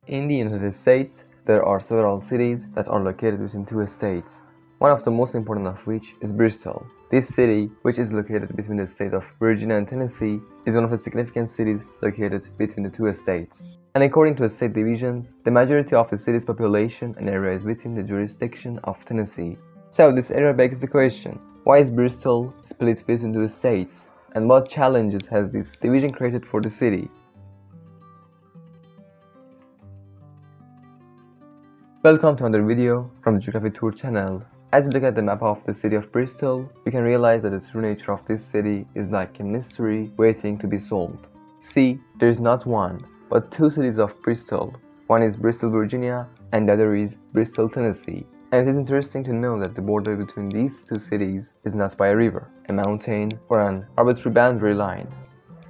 In the United States, there are several cities that are located within two states, one of the most important of which is Bristol. This city, which is located between the states of Virginia and Tennessee, is one of the significant cities located between the two states. And according to the state divisions, the majority of the city's population and area is within the jurisdiction of Tennessee. So this area begs the question, why is Bristol split between two states? And what challenges has this division created for the city? Welcome to another video from the Geography Tour channel. As you look at the map of the city of Bristol, you can realize that the true nature of this city is like a mystery waiting to be solved. See, there is not one, but two cities of Bristol. One is Bristol, Virginia, and the other is Bristol, Tennessee. And it is interesting to know that the border between these two cities is not by a river, a mountain, or an arbitrary boundary line,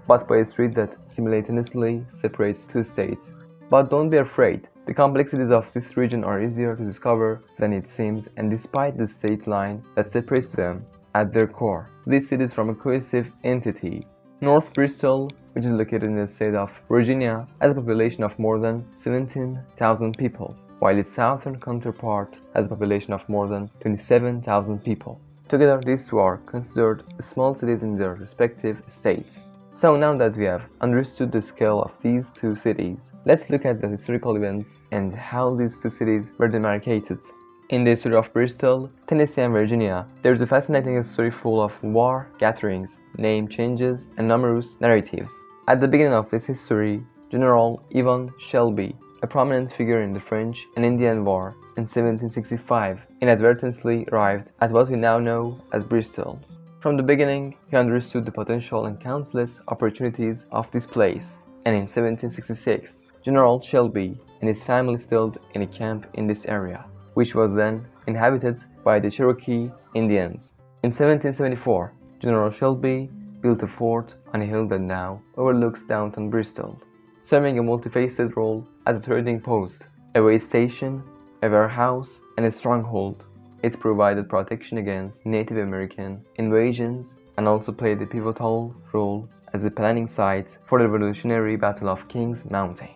but by a street that simultaneously separates two states. But don't be afraid, the complexities of this region are easier to discover than it seems, and despite the state line that separates them, at their core, these cities form a cohesive entity. North Bristol, which is located in the state of Virginia, has a population of more than 17,000 people, while its southern counterpart has a population of more than 27,000 people. Together, these two are considered small cities in their respective states. So now that we have understood the scale of these two cities, let's look at the historical events and how these two cities were demarcated. In the history of Bristol, Tennessee and Virginia, there is a fascinating history full of war gatherings, name changes, and numerous narratives. At the beginning of this history, General Yvon Shelby, a prominent figure in the French and Indian War in 1765, inadvertently arrived at what we now know as Bristol. From the beginning, he understood the potential and countless opportunities of this place, and in 1766, General Shelby and his family settled in a camp in this area, which was then inhabited by the Cherokee Indians. In 1774, General Shelby built a fort on a hill that now overlooks downtown Bristol, serving a multifaceted role as a trading post, a way station, a warehouse, and a stronghold. It provided protection against Native American invasions and also played a pivotal role as a planning site for the Revolutionary Battle of Kings Mountain.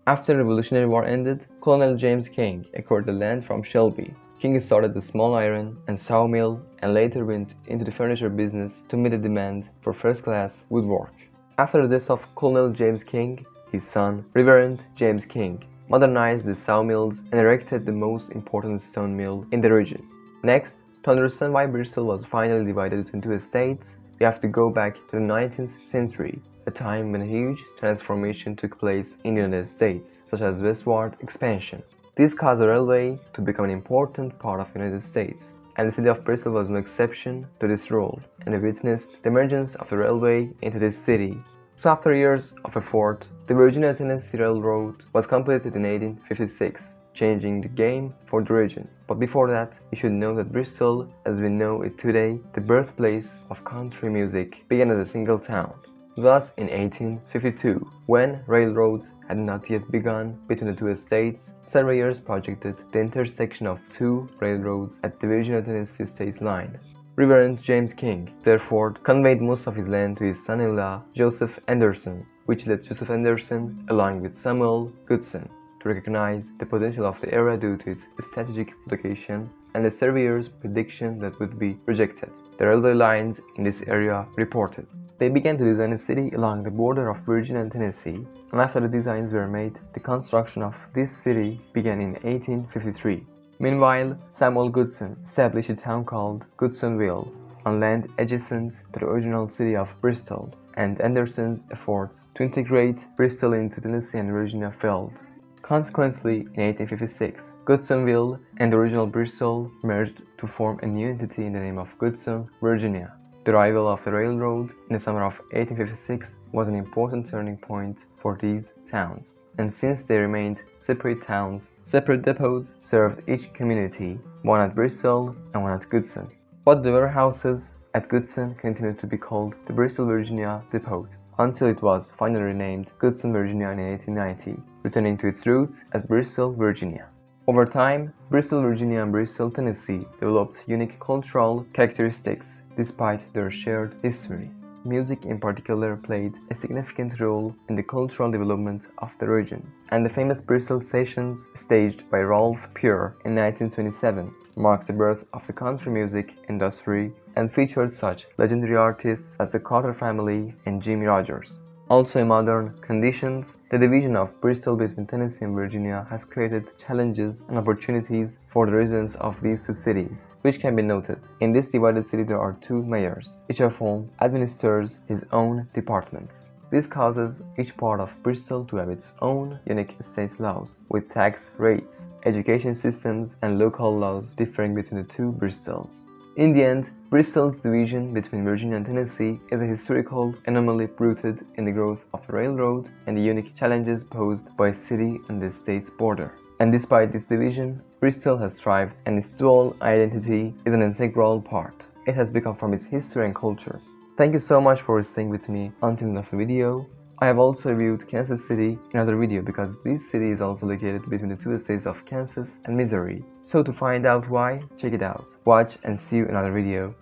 After the Revolutionary War ended, Colonel James King acquired the land from Shelby. King started a small iron and sawmill and later went into the furniture business to meet the demand for first-class woodwork. After the death of Colonel James King, his son, Reverend James King, modernized the sawmills and erected the most important stone mill in the region. Next, to understand why Bristol was finally divided into two states, we have to go back to the 19th century, a time when a huge transformation took place in the United States, such as westward expansion. This caused the railway to become an important part of the United States, and the city of Bristol was no exception to this role, and we witnessed the emergence of the railway into this city. So after years of effort, the Virginia-Tennessee Railroad was completed in 1856, changing the game for the region. But before that, you should know that Bristol, as we know it today, the birthplace of country music, began as a single town. Thus, in 1852, when railroads had not yet begun between the two states, surveyors projected the intersection of two railroads at the Virginia-Tennessee state line. Reverend James King, therefore, conveyed most of his land to his son-in-law, Joseph Anderson, which led Joseph Anderson, along with Samuel Goodson, to recognize the potential of the area due to its strategic location and the surveyors' prediction that would be rejected. The railway lines in this area reported. They began to design a city along the border of Virginia and Tennessee, and after the designs were made, the construction of this city began in 1853. Meanwhile, Samuel Goodson established a town called Goodsonville on land adjacent to the original city of Bristol, and Anderson's efforts to integrate Bristol into Tennessee and Virginia failed. Consequently, in 1856, Goodsonville and the original Bristol merged to form a new entity in the name of Goodson, Virginia. The arrival of the railroad in the summer of 1856 was an important turning point for these towns, and since they remained separate towns, separate depots served each community, one at Bristol and one at Goodson. But the warehouses at Goodson continued to be called the Bristol, Virginia Depot, until it was finally renamed Goodson, Virginia in 1890, returning to its roots as Bristol, Virginia. Over time, Bristol, Virginia and Bristol, Tennessee developed unique cultural characteristics despite their shared history. music in particular played a significant role in the cultural development of the region, and the famous Bristol sessions, staged by Rolf Pure in 1927, marked the birth of the country music industry and featured such legendary artists as the Carter family and Jimmie Rodgers. Also in modern conditions, the division of Bristol between Tennessee and Virginia has created challenges and opportunities for the residents of these two cities, which can be noted. In this divided city there are two mayors, each of whom administers his own department. This causes each part of Bristol to have its own unique state laws, with tax rates, education systems, and local laws differing between the two Bristols. In the end, Bristol's division between Virginia and Tennessee is a historical anomaly rooted in the growth of the railroad and the unique challenges posed by a city on the state's border. And despite this division, Bristol has thrived, and its dual identity is an integral part it has become from its history and culture. Thank you so much for staying with me until the end of the video. I have also reviewed Kansas City in another video because this city is also located between the two states of Kansas and Missouri. So to find out why, check it out. Watch and see you in another video.